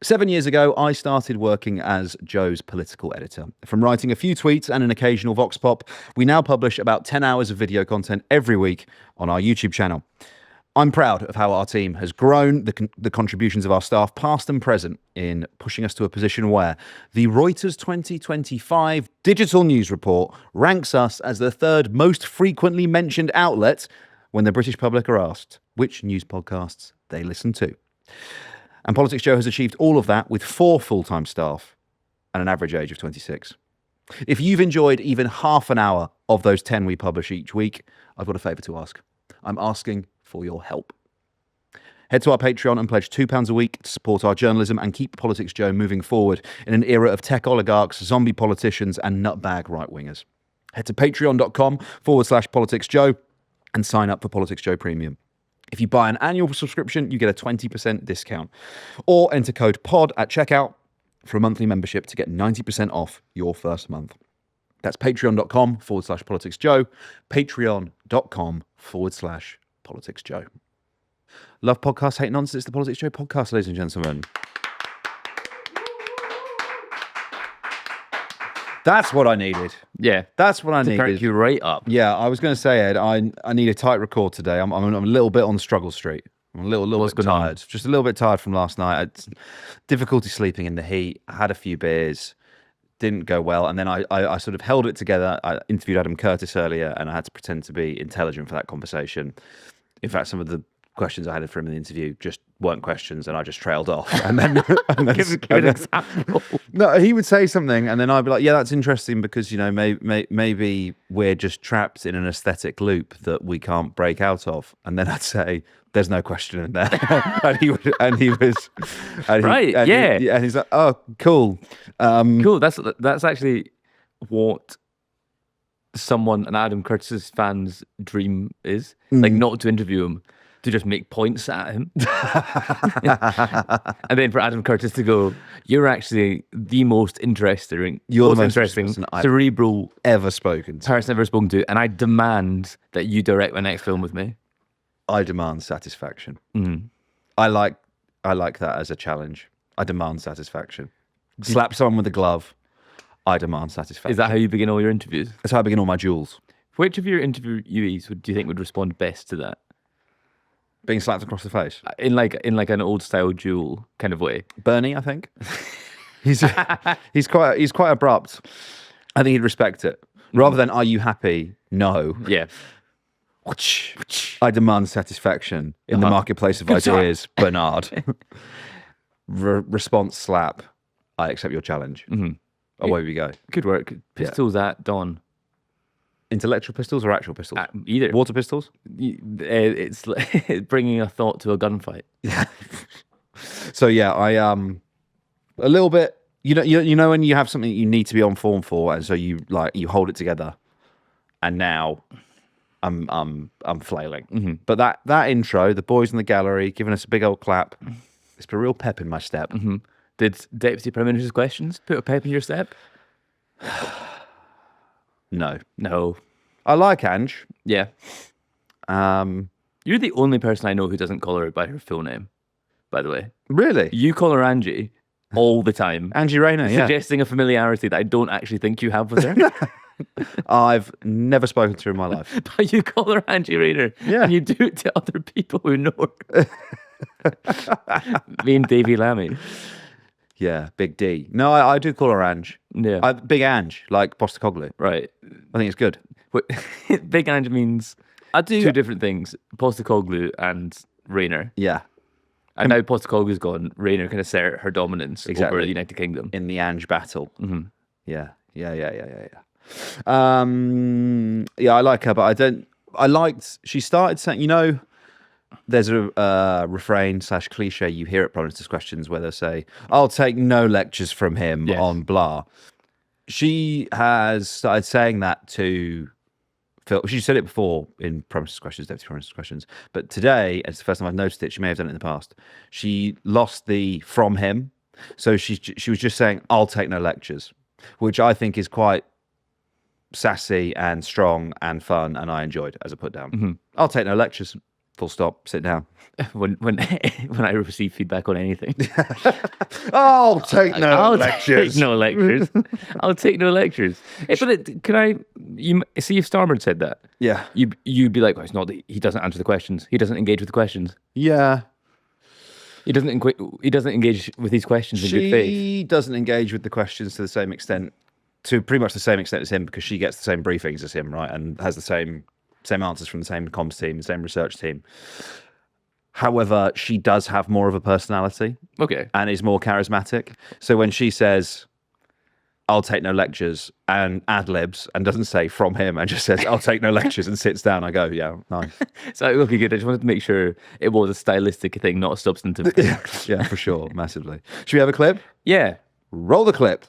7 years ago, I started working as Joe's political editor. From writing a few tweets and an occasional vox pop, we now publish about 10 hours of video content every week on our YouTube channel. I'm proud of how our team has grown, the contributions of our staff, past and present, in pushing us to a position where the Reuters 2025 Digital News Report ranks us as the third most frequently mentioned outlet when the British public are asked which news podcasts they listen to. And PoliticsJOE has achieved all of that with 4 full-time staff and an average age of 26. If you've enjoyed even half an hour of those 10 we publish each week, I've got a favour to ask. I'm asking for your help. Head to our Patreon and pledge £2 a week to support our journalism and keep PoliticsJOE moving forward in an era of tech oligarchs, zombie politicians and nutbag right-wingers. Head to patreon.com/PoliticsJOE and sign up for PoliticsJOE Premium. If you buy an annual subscription, you get a 20% discount. Or enter code POD at checkout for a monthly membership to get 90% off your first month. That's patreon.com/PoliticsJOE, patreon.com/PoliticsJOE. Love podcasts, hate nonsense. It's the PoliticsJOE podcast, ladies and gentlemen. That's what I needed. Yeah. That's what I needed. To perk you right up. Yeah, I was going to say, Ed, I need a tight record today. I'm a little bit on struggle street. I'm a little bit tired. Just a little bit tired from last night. I had difficulty sleeping in the heat. I had a few beers. Didn't go well. And then I sort of held it together. I interviewed Adam Curtis earlier and I had to pretend to be intelligent for that conversation. In fact, some of the questions I had for him in the interview just weren't questions and I just trailed off. And then, give an example. No, he would say something and then I'd be like, yeah, that's interesting because, you know, maybe we're just trapped in an aesthetic loop that we can't break out of. And then I'd say, there's no question in there. and he was right, yeah. And he's like, oh, cool. Cool, that's actually what an Adam Curtis's fan's dream is. Like, not to interview him, to just make points at him. And then for Adam Curtis to go, you're actually the most interesting, cerebral ever spoken to, and I demand that you direct my next film with me. I demand satisfaction. I like that as a challenge. I demand satisfaction. Slap someone with a glove. I demand satisfaction. Is that how you begin all your interviews? That's how I begin all my duels. Which of your interviewees do you think would respond best to that? Being slapped across the face in like an old style duel kind of way. Bernie, I think. he's quite abrupt. I think he'd respect it rather than "Are you happy?" No. Yeah. I demand satisfaction in the marketplace of ideas, Bernard. Response slap. I accept your challenge. Away we go. Good work. Pistols at dawn. Intellectual pistols or actual pistols? Either. Water pistols? It's bringing a thought to a gunfight. Yeah. So yeah, I a little bit. You know when you have something you need to be on form for, and so you hold it together, and now I'm flailing. But that intro, the boys in the gallery giving us a big old clap, it's put a real pep in my step. Did Deputy Prime Minister's questions put a pep in your step? No. I like Ange. Yeah. You're the only person I know who doesn't call her by her full name, by the way. Really? You call her Angie all the time. Angela Rayner, suggesting a familiarity that I don't actually think you have with her. I've never spoken to her in my life. But you call her Angela Rayner. Yeah. And you do it to other people who know her. Me and Davy Lammy. Yeah, Big D. No, I do call her Ange. Yeah. Big Ange, like Postacoglu. Right. I think it's good. Big Ange means two different things. Postacoglu and Rayner. Yeah. And now Postacoglu's gone, Rayner can assert her dominance over the United Kingdom. In the Ange battle. Yeah. I like her, but she started saying, there's a refrain / cliche you hear at Prime Minister's Questions where they say, I'll take no lectures from him on blah. She has started saying that to Philp. She said it before in Prime Minister's Questions, Deputy Prime Minister's Questions, but today, it's the first time I've noticed it, she may have done it in the past, she lost the from him. So she was just saying, I'll take no lectures, which I think is quite sassy and strong and fun, and I enjoyed as a put down. I'll take no lectures. Full stop. Sit down. when I receive feedback on anything. I'll take no I'll lectures. take no lectures. I'll take no lectures. You see if Starmer had said that? Yeah. You'd be like, well, it's not that he doesn't answer the questions. He doesn't engage with the questions. Yeah. He doesn't engage with these questions in good faith. She doesn't engage with the questions to the same extent, to pretty much the same extent as him, because she gets the same briefings as him, right? And has the same answers from the same comms team, the same research team. However, she does have more of a personality. Okay. And is more charismatic. So when she says, I'll take no lectures, and ad-libs and doesn't say from him and just says, I'll take no lectures and sits down, I go, yeah, nice. So, okay, good. I just wanted to make sure it was a stylistic thing, not a substantive thing. Yeah, for sure. Massively. Should we have a clip? Yeah. Roll the clip.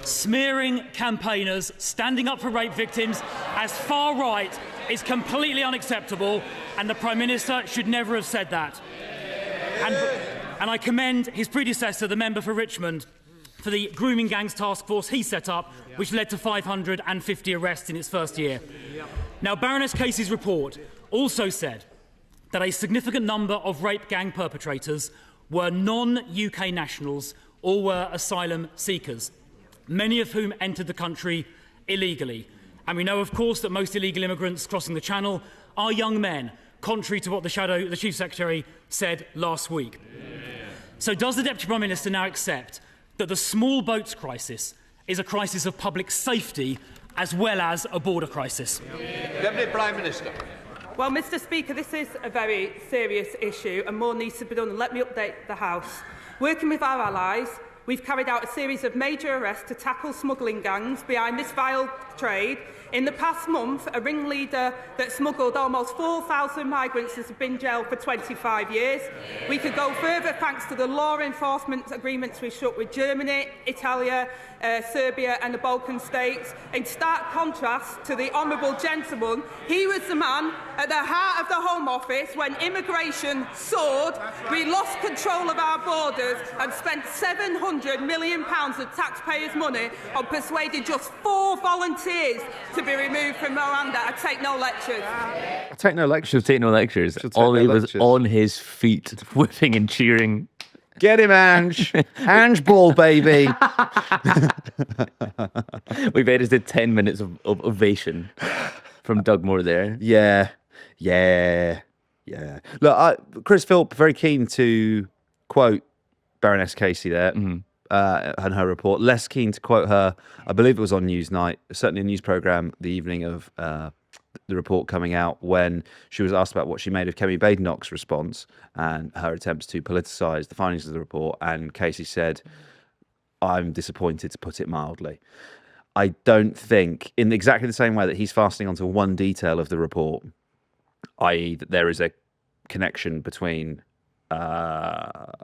Smearing campaigners standing up for rape victims as far right is completely unacceptable, and the Prime Minister should never have said that. And I commend his predecessor, the member for Richmond, for the grooming gangs task force he set up, which led to 550 arrests in its first year. Now, Baroness Casey's report also said that a significant number of rape gang perpetrators were non-UK nationals or were asylum seekers, many of whom entered the country illegally. And we know, of course, that most illegal immigrants crossing the Channel are young men, contrary to what the Chief Secretary said last week. So does the Deputy Prime Minister now accept that the small boats crisis is a crisis of public safety as well as a border crisis? Deputy Prime Minister. Well, Mr Speaker, this is a very serious issue and more needs to be done. And let me update the House. Working with our allies, we've carried out a series of major arrests to tackle smuggling gangs behind this vile trade. In the past month, a ringleader that smuggled almost 4,000 migrants has been jailed for 25 years. We could go further thanks to the law enforcement agreements we struck with Germany, Italy, Serbia and the Balkan states. In stark contrast to the honourable gentleman, he was the man at the heart of the Home Office when immigration soared, we lost control of our borders and spent £700 million of taxpayers' money on persuading just 4 volunteers to be removed from Rwanda. I take no lectures. Take no lectures. Ollie was on his feet, whipping and cheering. Get him, Ange. Ange ball, baby. We've edited 10 minutes of ovation from Doug Moore there. Yeah. Look, Chris Philp, very keen to quote Baroness Casey there and her report. Less keen to quote her. I believe it was on Newsnight, certainly a news programme the evening of the report coming out, when she was asked about what she made of Kemi Badenoch's response and her attempts to politicise the findings of the report. And Casey said, I'm disappointed, to put it mildly. I don't think, in exactly the same way that he's fastening onto one detail of the report, i.e. that there is a connection between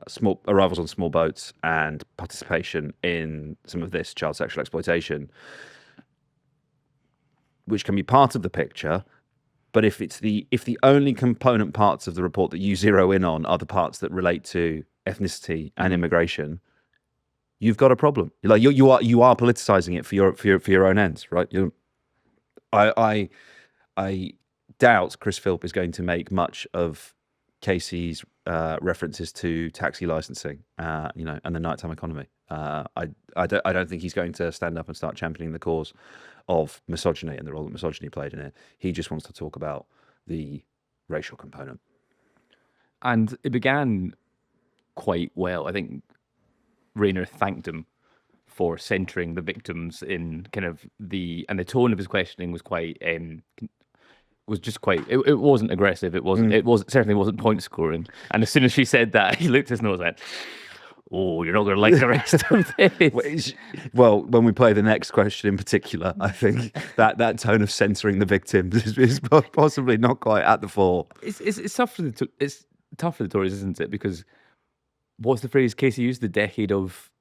small arrivals on small boats and participation in some of this child sexual exploitation, which can be part of the picture, but if the only component parts of the report that you zero in on are the parts that relate to ethnicity and immigration, you've got a problem. You are politicizing it for your own ends, right? I doubt Chris Philp is going to make much of Casey's references to taxi licensing, and the nighttime economy. I don't think he's going to stand up and start championing the cause of misogyny and the role that misogyny played in it. He just wants to talk about the racial component. And it began quite well. I think Rayner thanked him for centering the victims in kind of the tone of his questioning was quite it wasn't aggressive. It certainly wasn't point scoring. And as soon as she said that, he looked at his nose and went, oh, you're not going to like the rest of this. Well, when we play the next question in particular, I think that tone of censoring the victims is possibly not quite at the fore. It's tough for the Tories, isn't it? Because what's the phrase Casey used? The decade of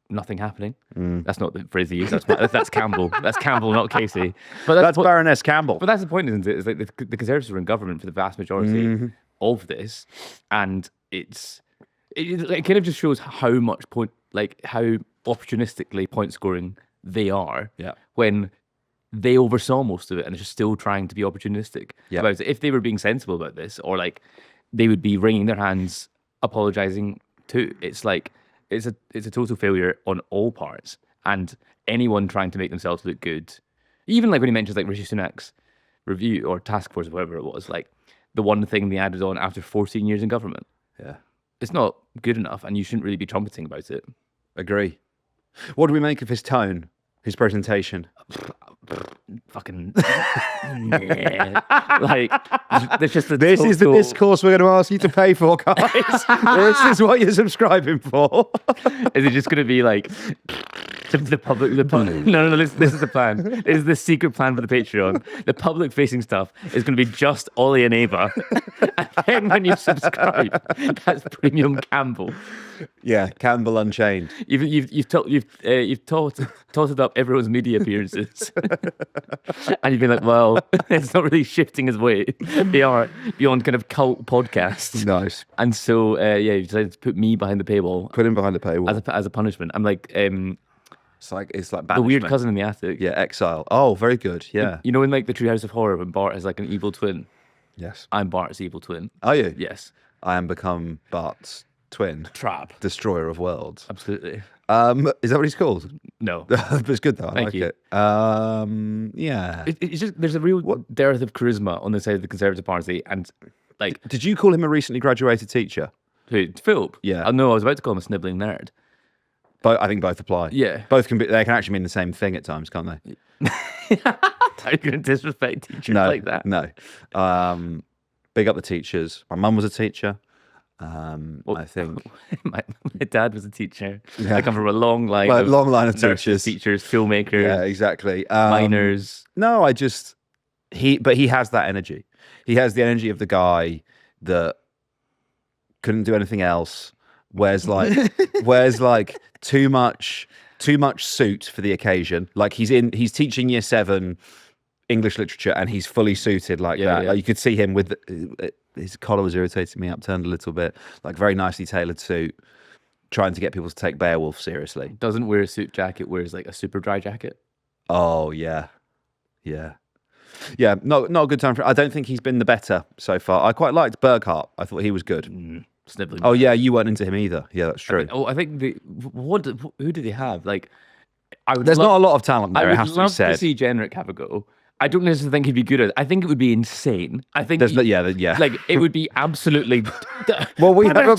nothing happening. That's not the phrase he used. That's Campbell. That's Campbell, not Casey. But that's Baroness Campbell. But that's the point, isn't it? It's like the Conservatives were in government for the vast majority of this, and it kind of just shows how much how opportunistically point scoring they are. Yeah. When they oversaw most of it and are just still trying to be opportunistic Yeah. about it. If they were being sensible about this, or like they would be wringing their hands, apologizing too. It's like it's a total failure on all parts, and anyone trying to make themselves look good. Even like when he mentions like Rishi Sunak's review or task force or whatever it was, like the one thing they added on after 14 years in government. Yeah. It's not good enough, and you shouldn't really be trumpeting about it. Agree. What do we make of his tone, his presentation? Fucking yeah. Like there's just This is the discourse we're going to ask you to pay for, guys. This is what you're subscribing for. Is it just going to be like the public? No. This is the plan. This is the secret plan for the Patreon. The public-facing stuff is going to be just Ollie and Ava, and then when you subscribe, that's premium Campbell. Yeah, Campbell Unchained. You've totted up everyone's media appearances, and you've been like, well, it's not really shifting his weight. They are beyond kind of cult podcasts. Nice. And so you decided to put me behind the paywall. Put him behind the paywall. As a punishment. I'm like It's like the weird cousin in the attic. Yeah, exile. Oh, very good. Yeah. You know in like the Treehouse of Horror when Bart has like an evil twin? Yes. I'm Bart's evil twin. Are you? Yes. I am become Bart's twin. Trap. Destroyer of worlds. Absolutely. Is that what he's called? No. But it's good though. I Thank like you. it. Yeah. It's just there's a real dearth of charisma on the side of the Conservative Party, and like Did you call him a recently graduated teacher? who? Philp? Yeah. I know. I was about to call him a snibbling nerd. I think both apply. Yeah. Both can be. They can actually mean the same thing at times, can't they? Are you going to disrespect teachers No, like that? No. Big up the teachers. My mum was a teacher. I think my dad was a teacher. Yeah. I come from a long line Well, of long line of nurses, teachers. filmmakers, Yeah, exactly. miners. No, but he has that energy. He has the energy of the guy that couldn't do anything else. Wears like too much suit for the occasion. Like he's teaching year 7 English literature and he's fully suited like that. Yeah. Like you could see him with his collar was irritating me, upturned a little bit, like very nicely tailored suit, trying to get people to take Beowulf seriously. Doesn't wear a suit jacket, wears like a super dry jacket. Oh yeah. Not a good time for. I don't think he's been the better so far. I quite liked Burghardt. I thought he was good. Snibbling. Oh yeah, you weren't into him either. Yeah, that's true. I think who did they have? Like, There's not a lot of talent there. I It would has to be love said. to see Genrich have a go. I don't necessarily think he'd be good at it. I think it would be insane. I think yeah. like it would be absolutely. What we have a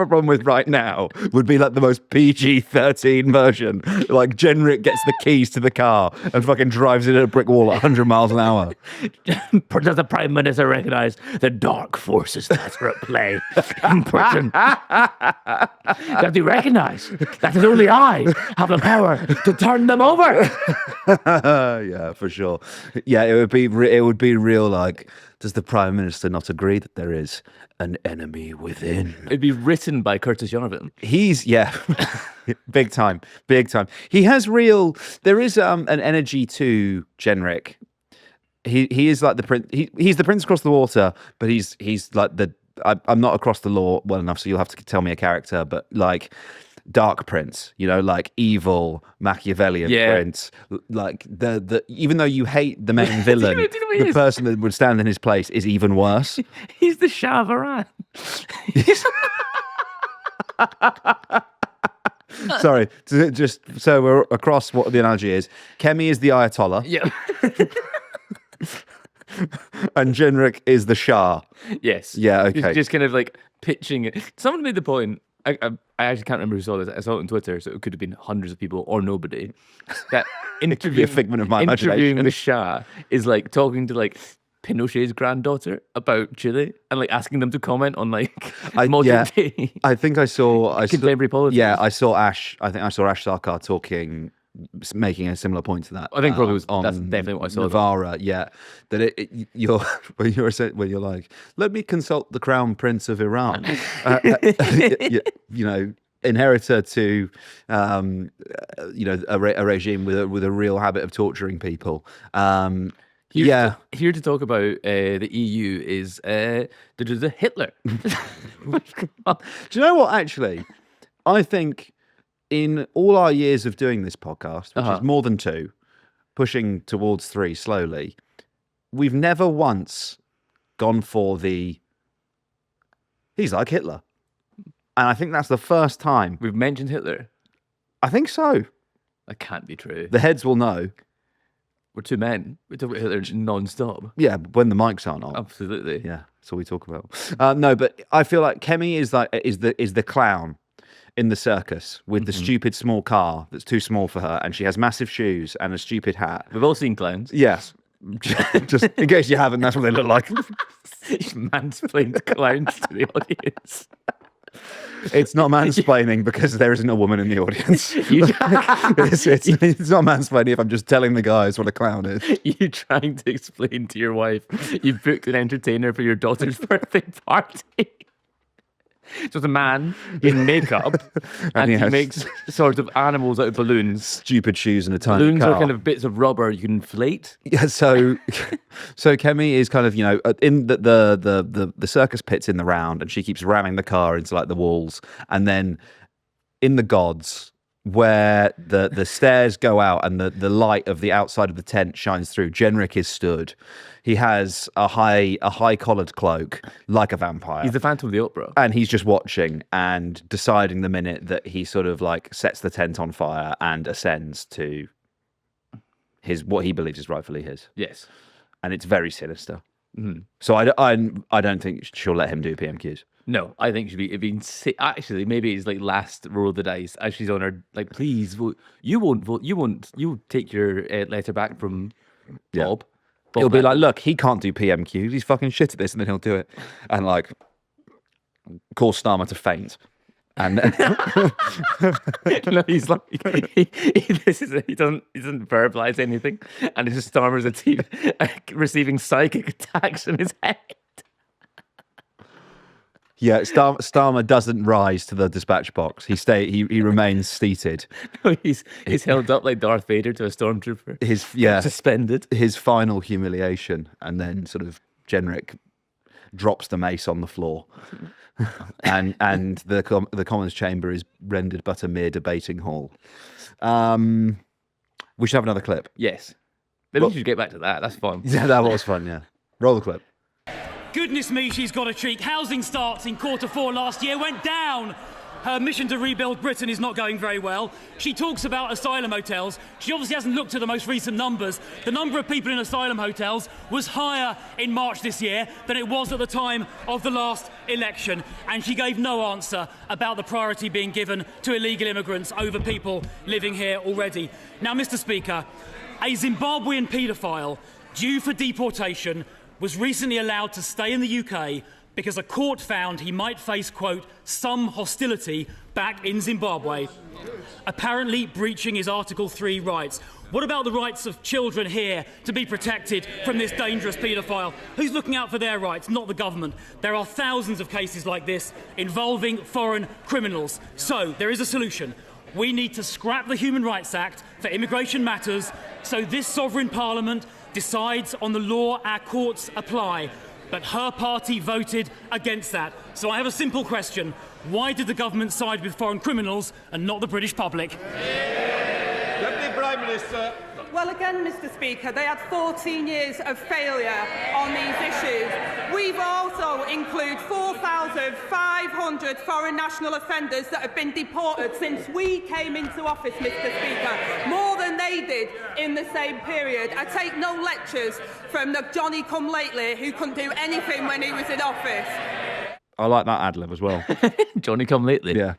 problem with right now would be like the most PG-13 version. Like Genrick gets the keys to the car and fucking drives it at a brick wall at 100 miles an hour. Does the Prime Minister recognise the dark forces that are at play in Britain? Does he recognise that only I have the power to turn them over? Yeah, for sure. Yeah, it would be real. Like, does the Prime Minister not agree that there is an enemy within? It'd be written by Curtis Yarvin. He's big time. He has real. There is an energy to Genrick. He is like the prince. He's the prince across the water, but he's like the. I'm not across the law well enough, so you'll have to tell me a character. But like Dark Prince, like evil Machiavellian prince. Like the even though you hate the main villain, do you know the person that would stand in his place is even worse. He's the Shah of Iran. Sorry, just so we're across what the analogy is. Kemi is the Ayatollah. Yeah. And Genrick is the Shah. Yes. Yeah, okay. Just kind of like pitching it. Someone made the point. I actually can't remember who saw this. I saw it on Twitter, so it could have been hundreds of people or nobody. That It could be a figment of my interviewing imagination. the Shah is like talking to like Pinochet's granddaughter about Chile and like asking them to comment on like modern day. I think I saw contemporary politics. Yeah, I saw Ash. I think I saw Ash Sarkar making a similar point to that. I think probably on that's definitely what I saw. Novara, yeah. That you're like, let me consult the Crown Prince of Iran. Inheritor to a regime with a real habit of torturing people. Here to talk about the EU is Hitler. Do you know what? Actually, I think in all our years of doing this podcast, which is more than 2, pushing towards 3 slowly, we've never once gone for he's like Hitler. And I think that's the first time. We've mentioned Hitler. I think so. That can't be true. The heads will know. We're two men. We talk about Hitler non-stop. Yeah, when the mics aren't on. Absolutely. Yeah, that's all we talk about. No, but I feel like Kemi is the clown in the circus with the stupid small car that's too small for her, and she has massive shoes and a stupid hat. We've all seen clowns. Yes. Just in case you haven't, that's what they look like. Mansplained clowns to the audience. It's not mansplaining because there isn't a woman in the audience. it's not mansplaining if I'm just telling the guys what a clown is. You trying to explain to your wife you booked an entertainer for your daughter's birthday party. So it's a man in makeup and he makes sort of animals out of balloons. Stupid shoes and a tiny Balloons car. are kind of bits of rubber you can inflate. Yeah, so Kemi is kind of, in the circus pit's in the round, and she keeps ramming the car into like the walls. And then in the gods, where the stairs go out and the light of the outside of the tent shines through, Genrich is stood. He has a high collared cloak like a vampire. He's the Phantom of the Opera. And he's just watching and deciding the minute that he sort of like sets the tent on fire and ascends to what he believes is rightfully his. Yes. And it's very sinister. Mm-hmm. So I don't think she'll let him do PMQs. No, I think it'd be actually maybe it's like last roll of the dice as she's on her, like, please vote. You won't vote. You'll take your letter back from Bob. He'll be like, look, he can't do PMQs. He's fucking shit at this, and then he'll do it, and like cause Starmer to faint. And no, he's like he doesn't verbalize anything, and it's just Starmer's a team receiving psychic attacks in his head. Yeah, Starmer doesn't rise to the dispatch box. He remains seated. No, he's held up like Darth Vader to a stormtrooper. Suspended. His final humiliation, and then sort of Genrick drops the mace on the floor, and the Commons chamber is rendered but a mere debating hall. We should have another clip. Yes, maybe we should get back to that. That's fun. Yeah, that was fun. Yeah, roll the clip. Goodness me, she's got a cheek. Housing starts in Q4 last year went down. Her mission to rebuild Britain is not going very well. She talks about asylum hotels. She obviously hasn't looked at the most recent numbers. The number of people in asylum hotels was higher in March this year than it was at the time of the last election. And she gave no answer about the priority being given to illegal immigrants over people living here already. Now, Mr. Speaker, a Zimbabwean paedophile due for deportation was recently allowed to stay in the UK because a court found he might face, quote, some hostility back in Zimbabwe, apparently breaching his Article 3 rights. What about the rights of children here to be protected from this dangerous paedophile? Who's looking out for their rights? Not the government. There are thousands of cases like this involving foreign criminals. So there is a solution. We need to scrap the Human Rights Act for immigration matters so this sovereign parliament decides on the law our courts apply. But her party voted against that. So I have a simple question. Why did the government side with foreign criminals and not the British public? Deputy Prime Minister. Well, again, Mr. Speaker, they had 14 years of failure on these issues. We've also included 4,500 foreign national offenders that have been deported since we came into office, Mr. Speaker, more than they did in the same period. I take no lectures from the Johnny-come-lately who couldn't do anything when he was in office. I like that ad-lib as well. Johnny-come-lately. Yeah.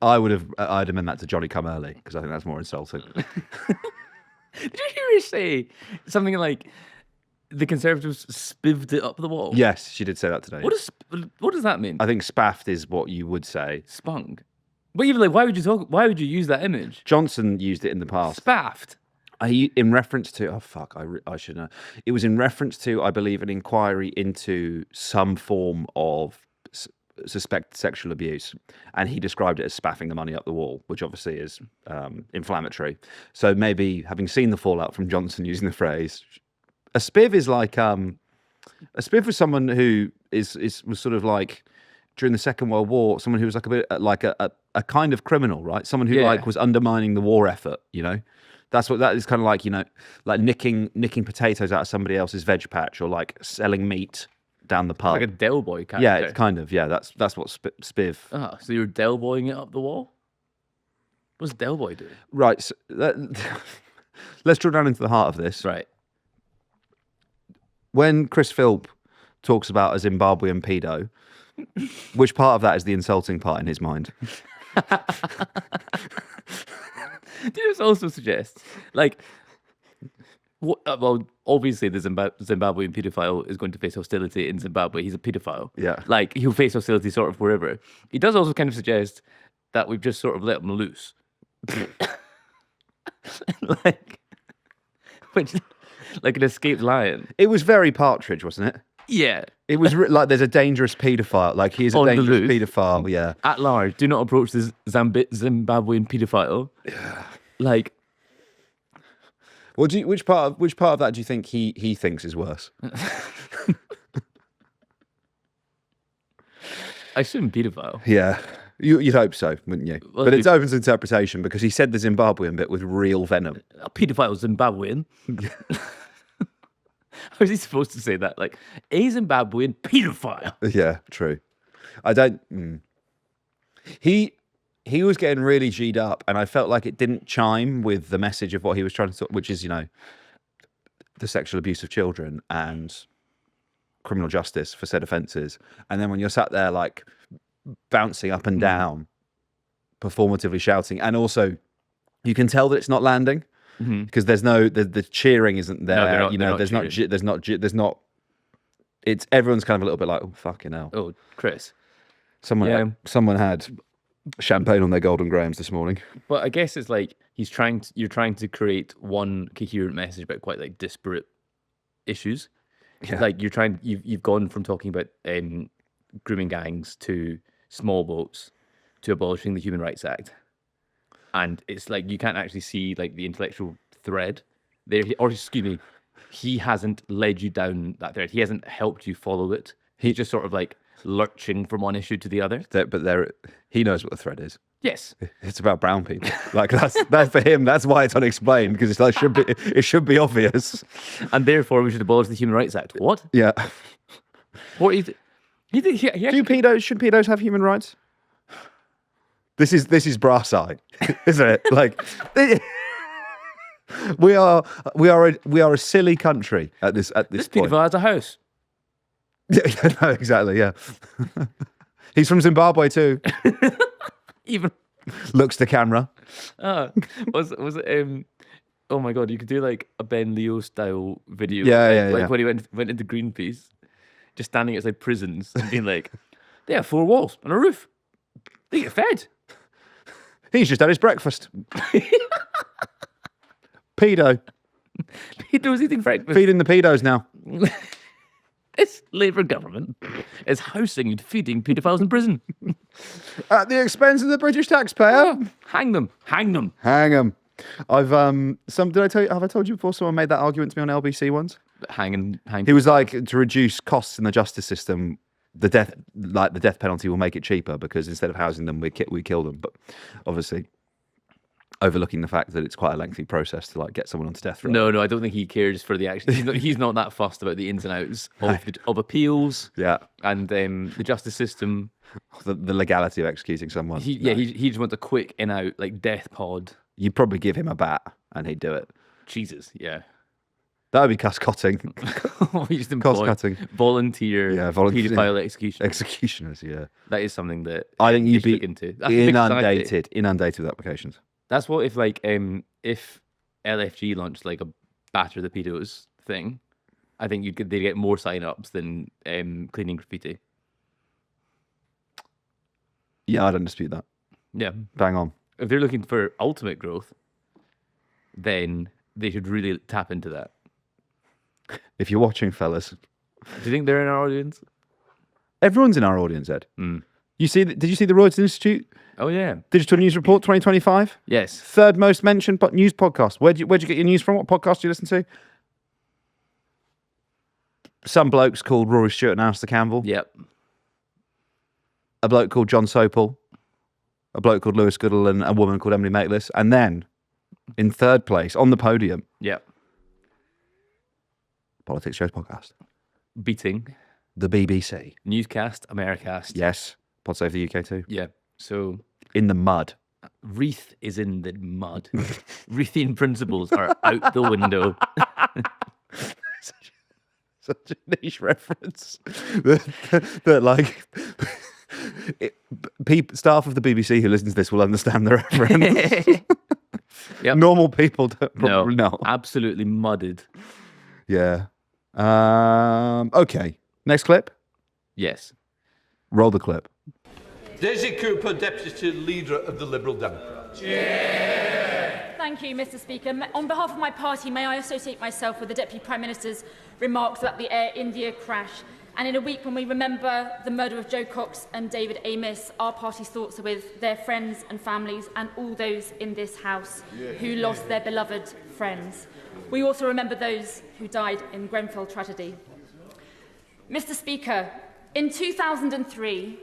I'd have meant that to Johnny come early because I think that's more insulting. Did you hear her say something like the Conservatives spivved it up the wall? Yes, she did say that today. What does that mean? I think spaffed is what you would say. Spunk. But even like, why would you use that image? Johnson used it in the past. Spaffed. In reference to I should know. It was in reference to, I believe, an inquiry into some form of suspected sexual abuse, and he described it as spaffing the money up the wall, which obviously is inflammatory. So maybe having seen the fallout from Johnson using the phrase, a spiv is like a spiv was someone who was sort of like during the Second World War, someone who was like a bit like a kind of criminal, right? Someone who like was undermining the war effort, That's what that is kind of like, like nicking potatoes out of somebody else's veg patch, or like selling meat down the pub. Like a Del Boy character. Yeah, it's kind of, that's what Spiv. Ah, so you're Del Boying it up the wall? What's Del Boy doing? Right, so let's drill down into the heart of this. Right. When Chris Philp talks about a Zimbabwean pedo, which part of that is the insulting part in his mind? Do you also suggest, like, well, obviously the Zimbabwean paedophile is going to face hostility in Zimbabwe. He's a paedophile. Yeah. Like, he'll face hostility sort of wherever. He does also kind of suggest that we've just sort of let him loose. like an escaped lion. It was very Partridge, wasn't it? Yeah. It was like there's a dangerous paedophile. Like he's a On the dangerous loose. paedophile. Yeah. At large, do not approach this Zimbabwean paedophile. Yeah. Like, Well, which part of that do you think he thinks is worse? I assume paedophile. Yeah. You'd hope so, wouldn't you? Well, but it's open to interpretation because he said the Zimbabwean bit with real venom. A paedophile Zimbabwean. How is he supposed to say that? Like, a Zimbabwean paedophile. Yeah, true. I don't. He was getting really G'd up, and I felt like it didn't chime with the message of what he was trying to talk, which is, the sexual abuse of children and criminal justice for said offences. And then when you're sat there like bouncing up and down, performatively shouting, and also you can tell that it's not landing because there's no the cheering isn't there. No, they're not there's not. It's everyone's kind of a little bit like, oh fucking hell. Oh, Chris. Someone had champagne on their Golden Grahams this morning. But I guess it's like you're trying to create one coherent message about quite like disparate issues. Yeah. Like you've gone from talking about grooming gangs to small boats to abolishing the Human Rights Act, and it's like you can't actually see like the intellectual thread there. Or excuse me, he hasn't led you down that thread. He hasn't helped you follow it. He's just sort of like lurching from one issue to the other. He knows what the thread is. Yes, It's about brown people. Like that's for him. That's why it's unexplained, because it's like it should be obvious. and therefore we should abolish the Human Rights Act. What? Yeah. What is? Should pedos have human rights? This is brass eye, isn't it? Like we are a silly country at this point. paedophile has a house. Yeah, no, exactly. Yeah. He's from Zimbabwe too. Even Looks to camera. was it oh my god, you could do like a Ben Leo style video. Yeah. When he went into Greenpeace, just standing outside prisons and being like, they have 4 walls and a roof. They get fed. He's just had his breakfast. Pedo. Pedo's eating breakfast. Feeding the pedos now. This Labour government is housing and feeding paedophiles in prison. At the expense of the British taxpayer. Hang them. Hang them. Hang 'em. Have I told you before someone made that argument to me on LBC once? Hang. He was like, to reduce costs in the justice system, the death penalty will make it cheaper because instead of housing them, we kill them. But obviously, overlooking the fact that it's quite a lengthy process to like get someone onto death row. No, I don't think he cares for the action. He's not that fussed about the ins and outs of appeals. Yeah, and the justice system, the legality of executing someone. He just wants a quick in out like death pod. You'd probably give him a bat and he'd do it. Jesus, yeah. That would be cost-cutting. Cost-cutting. Volunteer paedophile executioners, yeah. That is something that I think you'd be inundated with applications. That's what if LFG launched like a batter the pedos thing, I think they'd get more sign-ups than cleaning graffiti. Yeah, I don't dispute that. Yeah. Bang on. If they're looking for ultimate growth, then they should really tap into that. If you're watching, fellas. Do you think they're in our audience? Everyone's in our audience, Ed. Did you see the Reuters Institute? Oh, yeah. Digital News Report 2025? Yes. Third most mentioned news podcast. Where'd you get your news from? What podcast do you listen to? Some blokes called Rory Stewart and Alistair Campbell. Yep. A bloke called John Sopel. A bloke called Lewis Goodall and a woman called Emily Maitlis. And then In third place, on the podium, Yeah. PoliticsJOE podcast. Beating The BBC. Newscast, Americast. Yes. Pod Save the UK too. Yeah. So In the mud. Wreath is in the mud. Reithian principles are out the window. Such a niche reference. that like staff of the BBC who listens to this will understand the reference. Yep. Normal people don't No, probably know. absolutely mudded. Yeah. Okay. Next clip. Yes. Roll the clip. Daisy Cooper, Deputy Leader of the Liberal Democrats. Thank you, Mr. Speaker. On behalf of my party, may I associate myself with the Deputy Prime Minister's remarks about the Air India crash. And in a week when we remember the murder of Joe Cox and David Amis, our party's thoughts are with their friends and families and all those in this House who lost their beloved friends. We also remember those who died in Grenfell tragedy. Mr. Speaker, in 2003,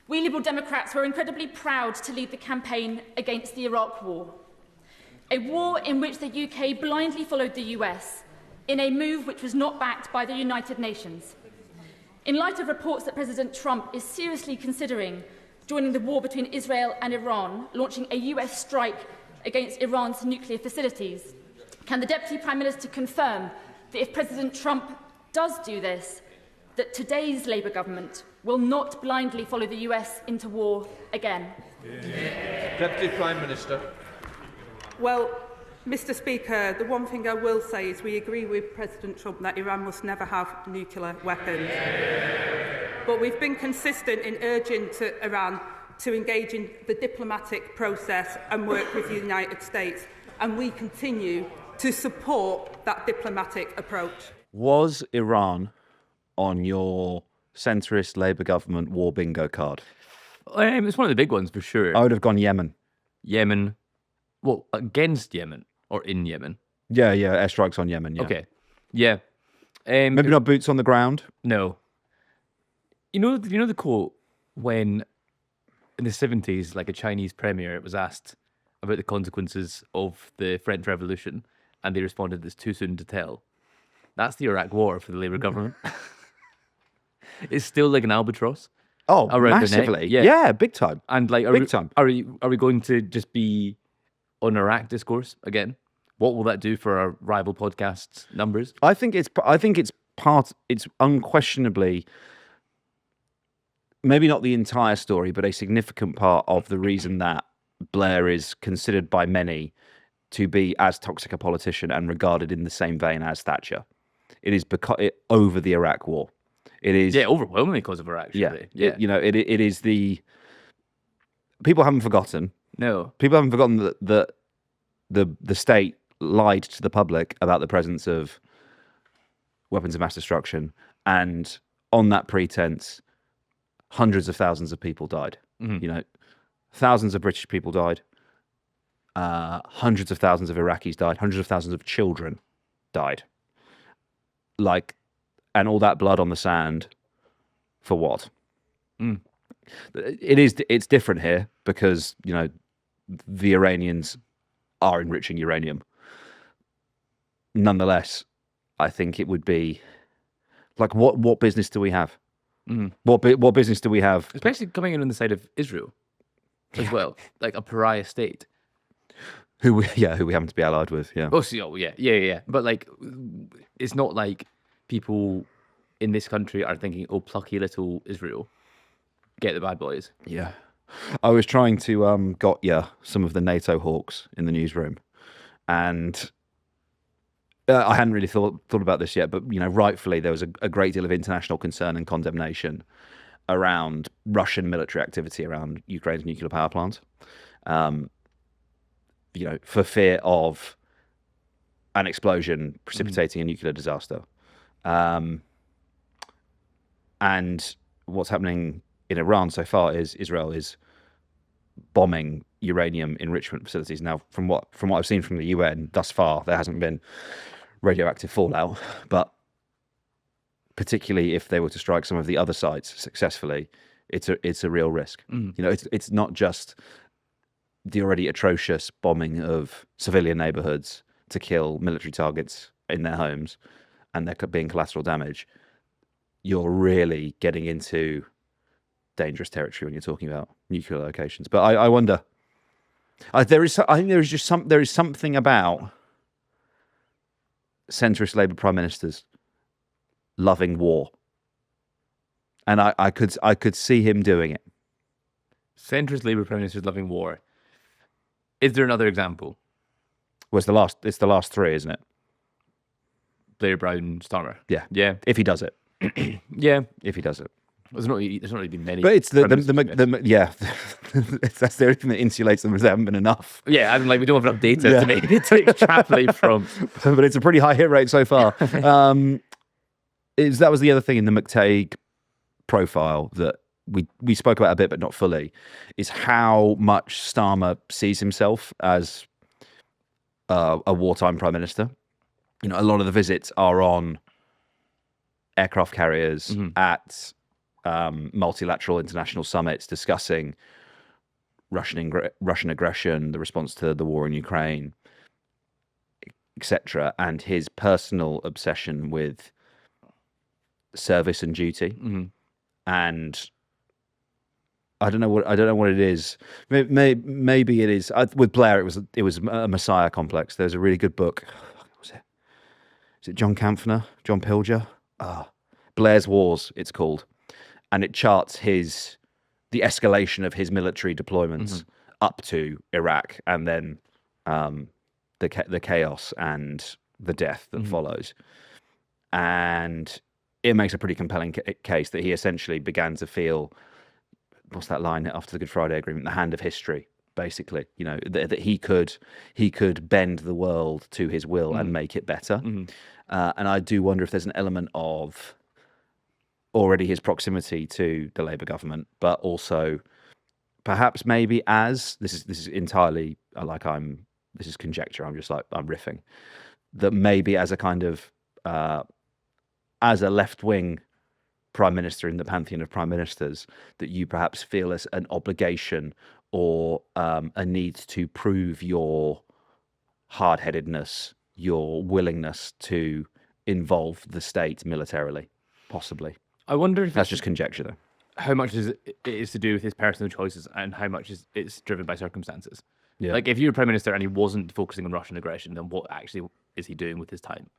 we Liberal Democrats were incredibly proud to lead the campaign against the Iraq War. A war in which the UK blindly followed the US in a move which was not backed by the United Nations. In light of reports that President Trump is seriously considering joining the war between Israel and Iran, launching a US strike against Iran's nuclear facilities, can the Deputy Prime Minister confirm that if President Trump does do this, that today's Labour government will not blindly follow the US into war again? Deputy Prime Minister. Well, Mr. Speaker, the one thing I will say is we agree with President Trump that Iran must never have nuclear weapons. But we've been consistent in urging Iran to engage in the diplomatic process and work with the United States, and we continue to support that diplomatic approach. Was Iran on your centrist Labour government war bingo card? It's one of the big ones for sure. I would have gone Yemen. Yemen. Well, against Yemen or in Yemen? Yeah, airstrikes on Yemen, yeah. Okay. Yeah. Maybe not boots on the ground. No. You know the quote when in the 70s, like a Chinese premier was asked about the consequences of the French Revolution, and they responded, "It's too soon to tell." That's the Iraq War for the Labour government. It's still like an albatross. Oh, around their neck. massively. Yeah. Yeah, big time. And like, Big time. Are we going to just be on Iraq discourse again? What will that do for our rival podcasts' numbers? I think it's unquestionably maybe not the entire story, but a significant part of the reason that Blair is considered by many to be as toxic a politician and regarded in the same vein as Thatcher. It is over the Iraq War. It is overwhelmingly because of Iraq. Yeah. Yeah. It is the people haven't forgotten. No. People haven't forgotten that the state lied to the public about the presence of weapons of mass destruction, and on that pretense, hundreds of thousands of people died. Mm-hmm. Thousands of British people died. Hundreds of thousands of Iraqis died. Hundreds of thousands of children died. And all that blood on the sand for what? It's different here because, the Iranians are enriching uranium. Nonetheless, I think it would be like, what business do we have? What business do we have? Especially coming in on the side of Israel as well, like a pariah state. Who we happen to be allied with, yeah. Yeah. But like, it's not like people in this country are thinking, "Oh, plucky little Israel, get the bad boys." Yeah. I was trying to got some of the NATO hawks in the newsroom, and I hadn't really thought about this yet, but rightfully there was a great deal of international concern and condemnation around Russian military activity around Ukraine's nuclear power plant. For fear of an explosion precipitating a nuclear disaster. And what's happening in Iran so far is Israel is bombing uranium enrichment facilities. Now, from what I've seen from the UN thus far, there hasn't been radioactive fallout, but particularly if they were to strike some of the other sites successfully, it's a real risk. It's not just the already atrocious bombing of civilian neighborhoods to kill military targets in their homes, and there being collateral damage, you're really getting into dangerous territory when you're talking about nuclear locations. But I wonder. I think there is something about centrist Labour prime ministers loving war, and I could see him doing it. Centrist Labour prime ministers loving war. Is there another example? Well, it's the last three, isn't it? Blair, Brown, Starmer. Yeah, Yeah. if he does it. Yeah. If he does it. There's not really been many. But it's the yeah. That's the only thing that insulates them, is there haven't been enough. Yeah, I mean, like, we don't have enough data to extrapolate from. But it's a pretty high hit rate so far. That was the other thing in the McTague profile that we spoke about a bit, but not fully, is how much Starmer sees himself as a wartime prime minister. You know, a lot of the visits are on aircraft carriers at multilateral international summits discussing Russian aggression, the response to the war in Ukraine, etc., and his personal obsession with service and duty. And I don't know what it is. Maybe it is with Blair. It was a Messiah complex. There's a really good book. What was it? Is it John Campner? John Pilger? Blair's Wars, it's called. And it charts the escalation of his military deployments up to Iraq, and then the chaos and the death that follows. And it makes a pretty compelling case that he essentially began to feel, what's that line after the Good Friday Agreement? The hand of history, basically. You know, that he could bend the world to his will and make it better. And I do wonder if there's an element of already his proximity to the Labour government, but also perhaps maybe as this is entirely this is conjecture. I'm riffing, that maybe as a kind of as a left-wing prime minister in the pantheon of prime ministers, that you perhaps feel as an obligation or a need to prove your hard-headedness, your willingness to involve the state militarily, possibly. I wonder if that's just conjecture, though. How much it is to do with his personal choices, and how much it's driven by circumstances. Yeah. Like, if you're prime minister and he wasn't focusing on Russian aggression, then what actually is he doing with his time?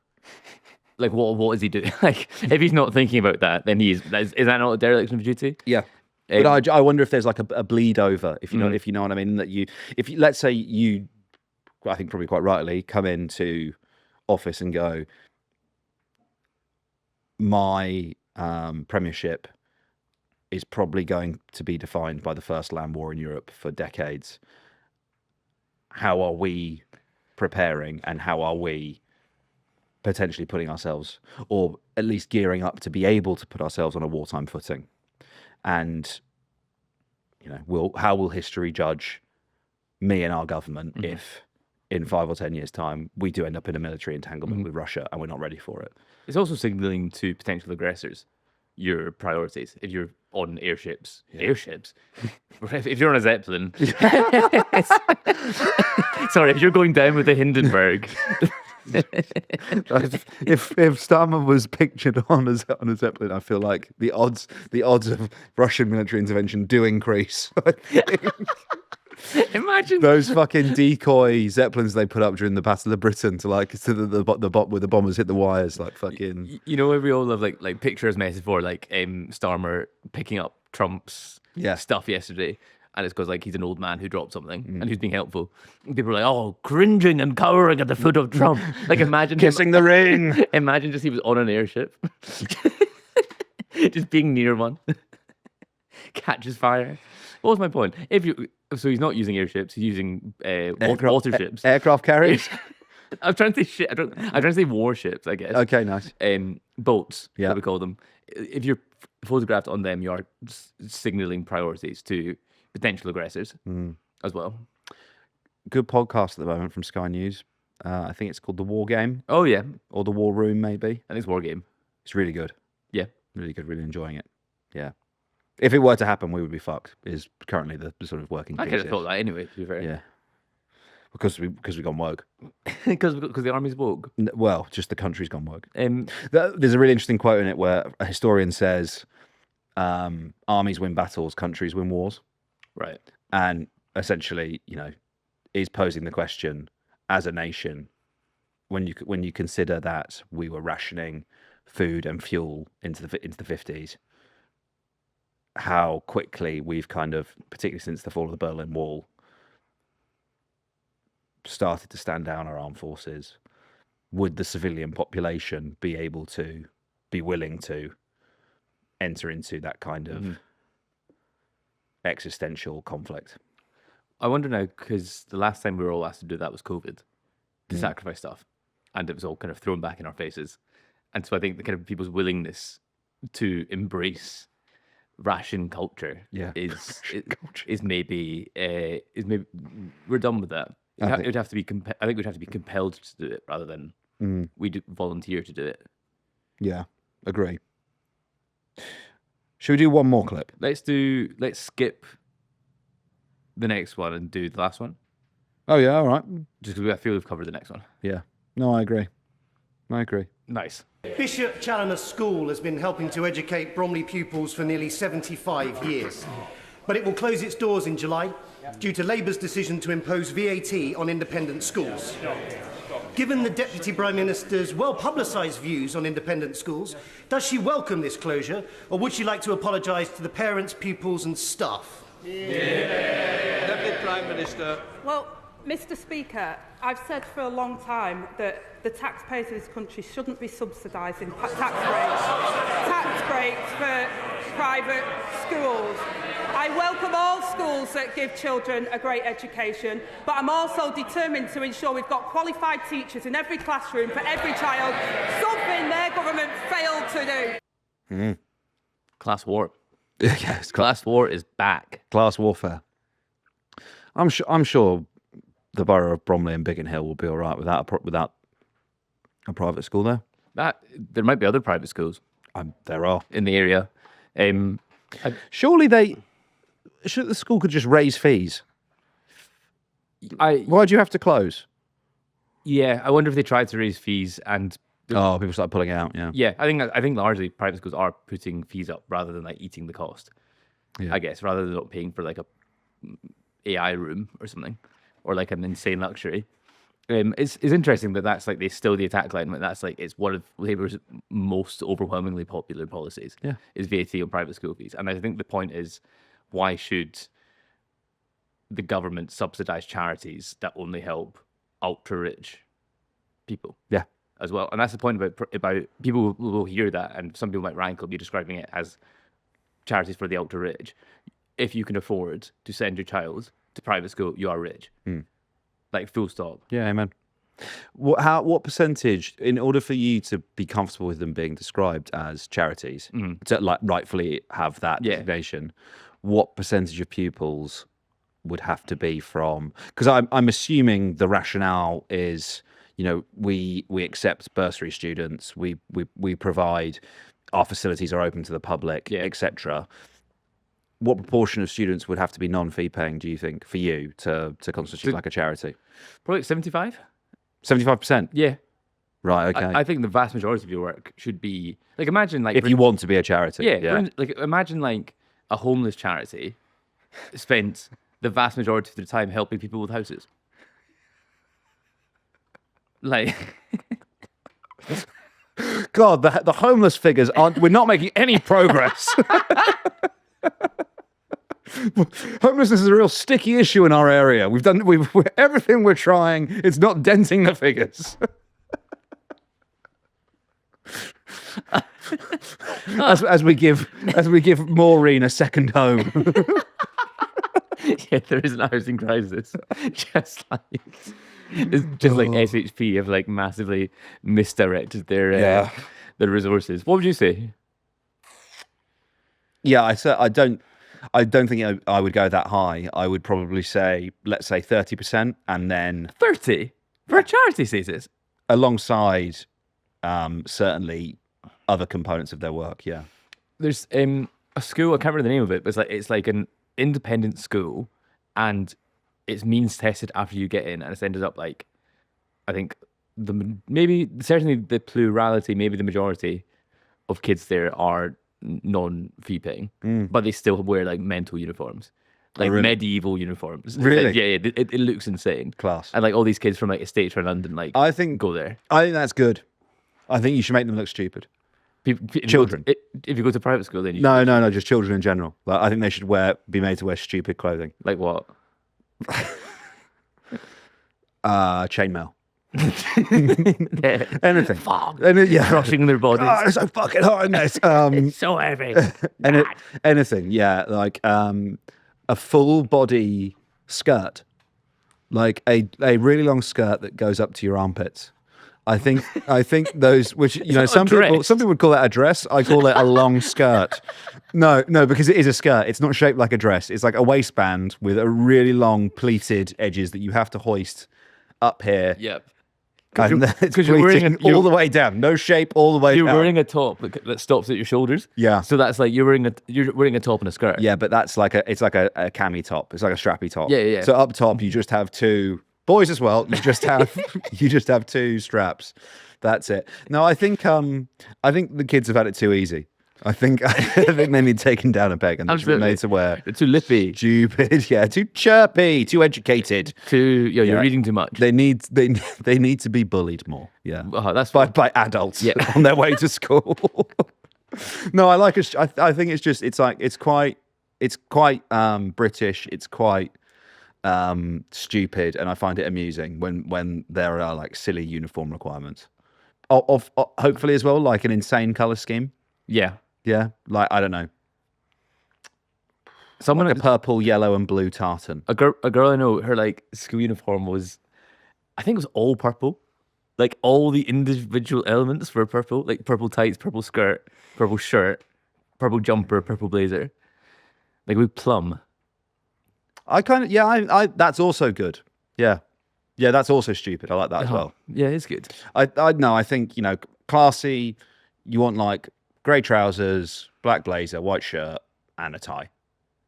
Like, what is he doing? Like, if he's not thinking about that, then is that not a dereliction of duty? Yeah. But I wonder if there's like a bleed over, if you know what I mean. That if you let's say you, I think probably quite rightly, come into office and go, my premiership is probably going to be defined by the first land war in Europe for decades. How are we preparing, and how are we potentially putting ourselves, or at least gearing up to be able to put ourselves on a wartime footing? And, you know, how will history judge me and our government if in 5 or 10 years' time we do end up in a military entanglement with Russia and we're not ready for it? It's also signaling to potential aggressors your priorities. If you're on airships, if you're on a Zeppelin, sorry, if you're going down with the Hindenburg. if Starmer was pictured on a Zeppelin, I feel like the odds of Russian military intervention do increase. Imagine those fucking decoy Zeppelins they put up during the Battle of Britain to the where the bombers hit the wires, like fucking. You know, we all have like pictures metaphor, like Starmer picking up Trump's stuff yesterday. And it's because, like, he's an old man who dropped something and who's being helpful. And people are like, oh, cringing and cowering at the foot of Trump. Like, imagine kissing the ring. Imagine just he was on an airship, just being near one, catches fire. What was my point? So he's not using airships; he's using water ships, aircraft carriers. I'm trying to say I'm trying to say warships, I guess. Okay, nice. Boats, what we call them. If you're photographed on them, you are signaling priorities to potential aggressors as well. Good podcast at the moment from Sky News. I think it's called The War Game. Oh, yeah. Or The War Room, maybe. I think it's War Game. It's really good. Yeah. Really good. Really enjoying it. Yeah. If it were to happen, we would be fucked. Is currently the sort of working. I could have thought that anyway. To be fair, Yeah, because we've gone woke. because the army's woke. Well, just the country's gone woke. There's a really interesting quote in it where a historian says, "Armies win battles, countries win wars." Right. And essentially, is posing the question as a nation, when you consider that we were rationing food and fuel into the 50s, how quickly we've kind of, particularly since the fall of the Berlin Wall, started to stand down our armed forces. Would the civilian population be willing to enter into that kind of existential conflict? I wonder now, because the last time we were all asked to do that was COVID, to sacrifice stuff, and it was all kind of thrown back in our faces. And so I think the kind of people's willingness to embrace ration culture is maybe we're done with that. It would have to be I think we'd have to be compelled to do it rather than we volunteer to do it. Yeah, agree. Should we do one more clip? Let's skip the next one and do the last one. Oh yeah, all right. Just because I feel we've covered the next one. Yeah. No, I agree. Nice. Bishop Challoner School has been helping to educate Bromley pupils for nearly 75 years. But it will close its doors in July due to Labour's decision to impose VAT on independent schools. Given the Deputy Prime Minister's well-publicised views on independent schools, does she welcome this closure, or would she like to apologise to the parents, pupils and staff? Yeah. Deputy Prime Minister. Well, Mr. Speaker, I've said for a long time that the taxpayers of this country shouldn't be subsidising tax breaks for private schools. I welcome all schools that give children a great education, but I'm also determined to ensure we've got qualified teachers in every classroom for every child, something their government failed to do. Class war. Yes, Class war is back. Class warfare. I'm sure the borough of Bromley and Biggin Hill will be all right without a private school there. There might be other private schools. There are in the area. Surely the school could just raise fees. Why do you have to close? Yeah, I wonder if they tried to raise fees and people start pulling it out. Yeah, I think largely private schools are putting fees up rather than like eating the cost. Yeah. I guess rather than not paying for like a AI room or something, or like an insane luxury. It's interesting that that's like still the attack line. That's like it's one of Labour's most overwhelmingly popular policies. Yeah, is VAT on private school fees, and I think the point is, why should the government subsidise charities that only help ultra rich people? Yeah, as well, and that's the point about people will hear that, and some people might rankle you describing it as charities for the ultra rich. If you can afford to send your child to private school, you are rich. Like full stop. Yeah, amen. What percentage, in order for you to be comfortable with them being described as charities, to like rightfully have that designation, what percentage of pupils would have to be from? Because I'm assuming the rationale is, we accept bursary students, we provide, our facilities are open to the public, etc. What proportion of students would have to be non-fee paying, do you think, for you to constitute like a charity? Probably 75. 75%? Yeah. Right, okay. I think the vast majority of your work should be, like, imagine, like... If you want to be a charity. Yeah. Like, imagine, like, a homeless charity spent the vast majority of their time helping people with houses. Like... God, the homeless figures aren't... We're not making any progress. Homelessness is a real sticky issue in our area. We've everything we're trying. It's not denting the figures. as we give Maureen a second home. Yeah, there is an housing crisis. Just like SHP have like massively misdirected their resources. What would you say? Yeah, I don't think I would go that high. I would probably say, let's say 30%, and then 30 for a charity status, alongside certainly other components of their work. Yeah, there's a school. I can't remember the name of it, but it's like an independent school, and it's means tested after you get in, and it's ended up like, I think certainly the plurality, maybe the majority of kids there are non-fee paying, but they still wear like mental uniforms, like medieval uniforms. Really? Yeah. It looks insane. Class. And like all these kids from like estates around London, like I think go there. I think that's good. I think you should make them look stupid. Children. If you go to private school, then you No, just children in general. Like, I think they should be made to wear stupid clothing. like what? Chainmail. Yeah. Anything. Fog. Yeah. Crushing their bodies. Oh, it's so fucking hot in this. It's so heavy. Anything, yeah, like a full body skirt, like a really long skirt that goes up to your armpits. I think those, which some people would call that a dress. I call it a long skirt. No, because it is a skirt. It's not shaped like a dress. It's like a waistband with a really long pleated edges that you have to hoist up here. Yep. And it's pleating all the way down. No shape all the way You're down. wearing a top that stops at your shoulders. Yeah. So that's like you're wearing a top and a skirt. Yeah, but that's like it's like a cami top. It's like a strappy top. Yeah. So up top you just have two boys as well. You just have two straps. That's it. No, I think the kids have had it too easy. I think they need taken down a peg and they should be made to wear. They're too lippy. Stupid, yeah, too chirpy, too educated. You're reading too much. They need to be bullied more. Yeah, that's by adults on their way to school. No, I like it. I think it's quite British. It's quite stupid, and I find it amusing when there are like silly uniform requirements. Of hopefully as well, like an insane color scheme. Yeah, like I don't know. Someone like a purple, yellow, and blue tartan. A girl I know, her like school uniform was, I think it was all purple. Like all the individual elements were purple, like purple tights, purple skirt, purple shirt, purple jumper, purple blazer. Like with plum. I that's also good. Yeah, that's also stupid. I like that as well. Yeah, it's good. I think classy. You want like grey trousers, black blazer, white shirt, and a tie.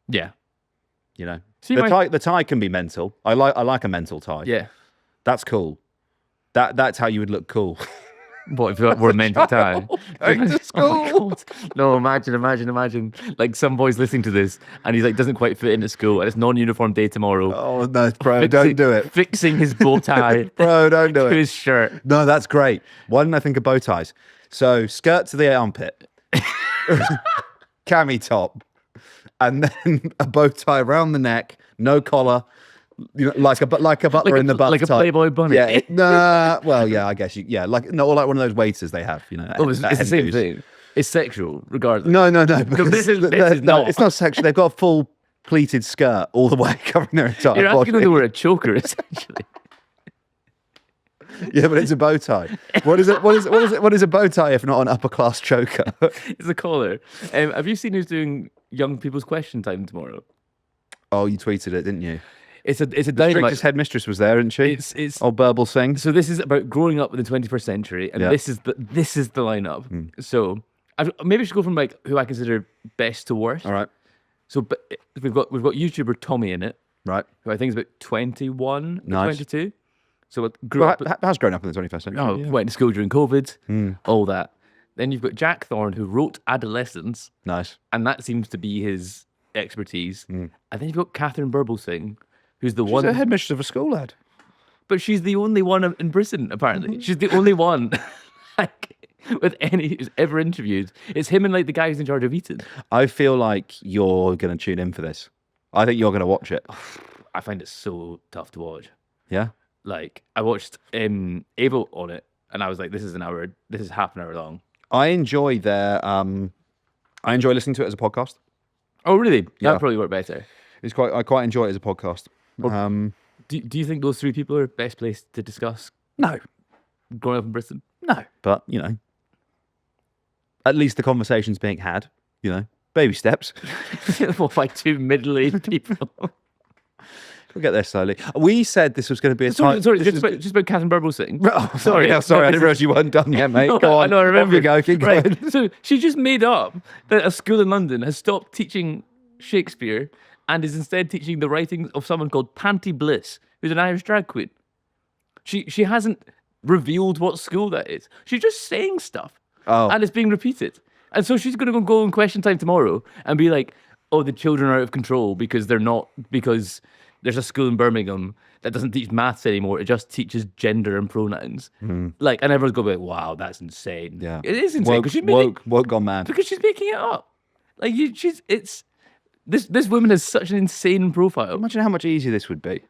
Yeah. The tie can be mental. I like a mental tie. Yeah. That's cool. That's how you would look cool. What if you wore a mental tie? Going to school. Oh my God. No, imagine. Like some boy's listening to this and he's like doesn't quite fit into school and it's non-uniform day tomorrow. Oh no, bro, don't do it. Fixing his bow tie. Bro, don't do it. To his shirt. No, that's great. Why didn't I think of bow ties? So skirt to the armpit, cami top, and then a bow tie around the neck, no collar, like a butler in the butt, like a Playboy bunny. Yeah, well, yeah, I guess or like one of those waiters they have. It's the same thing. It's sexual, regardless. No. Because this is not. It's not sexual. They've got a full pleated skirt all the way covering their entire You're body. asking them to wear a choker, essentially. Yeah, but it's a bow tie. What is a bow tie if not an upper class choker? It's a collar. Have you seen who's doing young people's question time tomorrow? Oh, you tweeted it, didn't you? It's a The dynamite. strictest headmistress was there, isn't she? It's old Burble Singh. So this is about growing up in the 21st century, and this is the lineup. So maybe I should go from like who I consider best to worst. All right. So we've got YouTuber Tommy in it, Right. who I think is about 21, Nice. 22. So grew up. How's grown up in the 21st century? Went to school during COVID, all that. Then you've got Jack Thorne, who wrote Adolescence, Nice. and that seems to be his expertise. And then you've got Catherine Burblesing, who's the one. She's a headmistress of a school, lad. But she's the only one in Britain, apparently. She's the only one, like, with any who's ever interviewed. It's him and like the guy who's in charge of Eton. I feel like you're going to tune in for this. I think you're going to watch it. I find it so tough to watch. Yeah. Like, I watched Avo on it, and I was like, this is half an hour long. I enjoy I enjoy listening to it as a podcast. Oh, really? Yeah. That'd probably work better. I quite enjoy it as a podcast. Do you think those three people are best placed to discuss No. growing up in Britain? No. But, at least the conversation's being had, baby steps. By two middle-aged people. We'll get there slowly. We said this was going to be a Sorry, time. just about Catherine Burble sitting. Oh, sorry, I didn't realise you weren't done yet, mate. Go on. I know, I remember. Off you go, keep going. Right. So she just made up that a school in London has stopped teaching Shakespeare and is instead teaching the writings of someone called Panty Bliss, who's an Irish drag queen. She hasn't revealed what school that is. She's just saying stuff. Oh. And it's being repeated. And so she's going to go in question time tomorrow and be like, oh, the children are out of control because because there's a school in Birmingham that doesn't teach maths anymore. It just teaches gender and pronouns. Like, and everyone's going to be like, wow, that's insane. Yeah. It is insane. Woke gone mad. Because she's making it up. Like, this woman has such an insane profile. Imagine how much easier this would be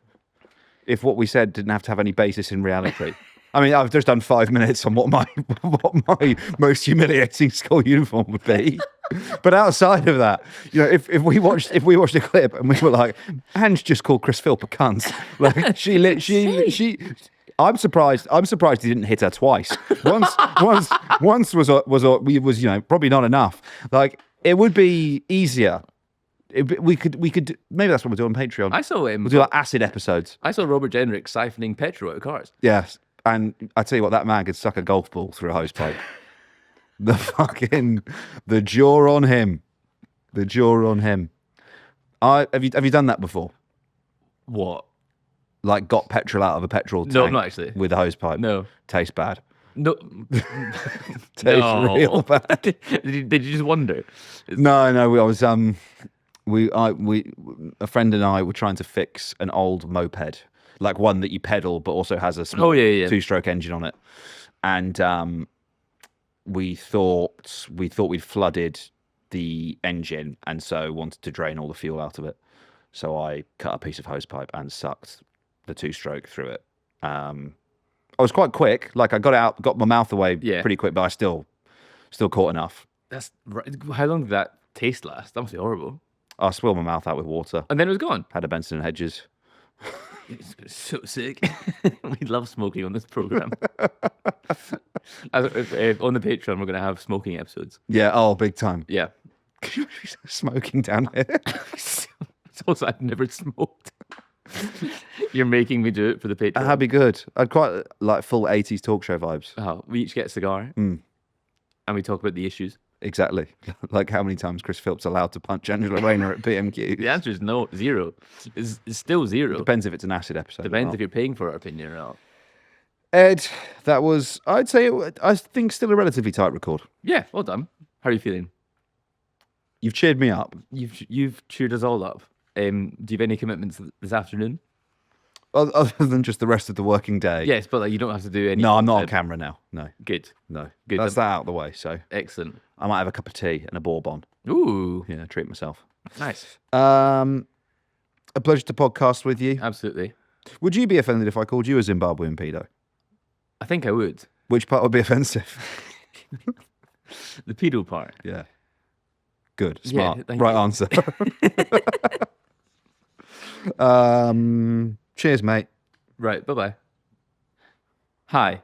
if what we said didn't have to have any basis in reality. I mean, I've just done 5 minutes on what my most humiliating school uniform would be. But outside of that, you know, if we watched a clip and we were like, Ange just called Chris Philp a cunt. Like she I'm surprised he didn't hit her twice. Once was you know, probably not enough. Like, it would be easier. We could maybe that's what we'll do on Patreon. I saw him. We'll do like acid episodes. I saw Robert Genrick siphoning petrol out of cars. Yes. And I tell you what, that man could suck a golf ball through a hose pipe. The jaw on him. The jaw on him. Have you done that before? What? Like got petrol out of a petrol tank? No, not actually. With a hose pipe? No. Tastes bad. No. Tastes real bad. Did you just wonder? No. I was a friend and I were trying to fix an old moped. Like one that you pedal, but also has a small 2-stroke engine on it. And we thought we'd flooded the engine, and so wanted to drain all the fuel out of it. So I cut a piece of hose pipe and sucked the 2-stroke through it. I was quite quick. Like, I got it out, got my mouth away pretty quick, but I still caught enough. That's right. How long did that taste last? That must be horrible. I swilled my mouth out with water. And then it was gone. Had a Benson and Hedges. It's so sick. We love smoking on this program. On the Patreon, we're going to have smoking episodes. Yeah, oh, big time. Yeah. Smoking down here. It's also, I've never smoked. You're making me do it for the Patreon. That'd be good. I'd quite like full 80s talk show vibes. Oh, we each get a cigar and we talk about the issues. Exactly. Like how many times Chris Philp's allowed to punch Angela Rayner at PMQ. The answer is no, 0. It's still 0. Depends if it's an acid episode. Depends if you're paying for our opinion or not. Ed, that was, I'd say, I think still a relatively tight record. Yeah, well done. How are you feeling? You've cheered me up. You've cheered us all up. Do you have any commitments this afternoon? Other than just the rest of the working day. Yes, but like, you don't have to do any. No, I'm not on camera now. No. Good. No. Good. That's that out of the way. So excellent. I might have a cup of tea and a bourbon. Ooh. Yeah, treat myself. Nice. A pleasure to podcast with you. Absolutely. Would you be offended if I called you a Zimbabwean pedo? I think I would. Which part would be offensive? The pedo part. Yeah. Good. Smart. Yeah, right answer. Cheers, mate. Right. Bye-bye. Hi.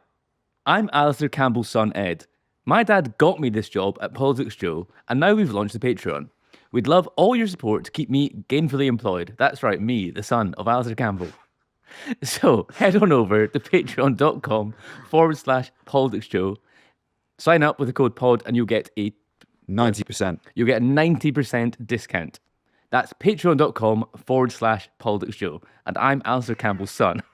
I'm Alistair Campbell's son, Ed. My dad got me this job at PoliticsJOE, and now we've launched the Patreon. We'd love all your support to keep me gainfully employed. That's right, me, the son of Alistair Campbell. So head on over to patreon.com/PoliticsJOE. Sign up with the code POD and you'll get a 90%. You'll get a 90% discount. That's patreon.com/PoliticsJOE. And I'm Alistair Campbell's son.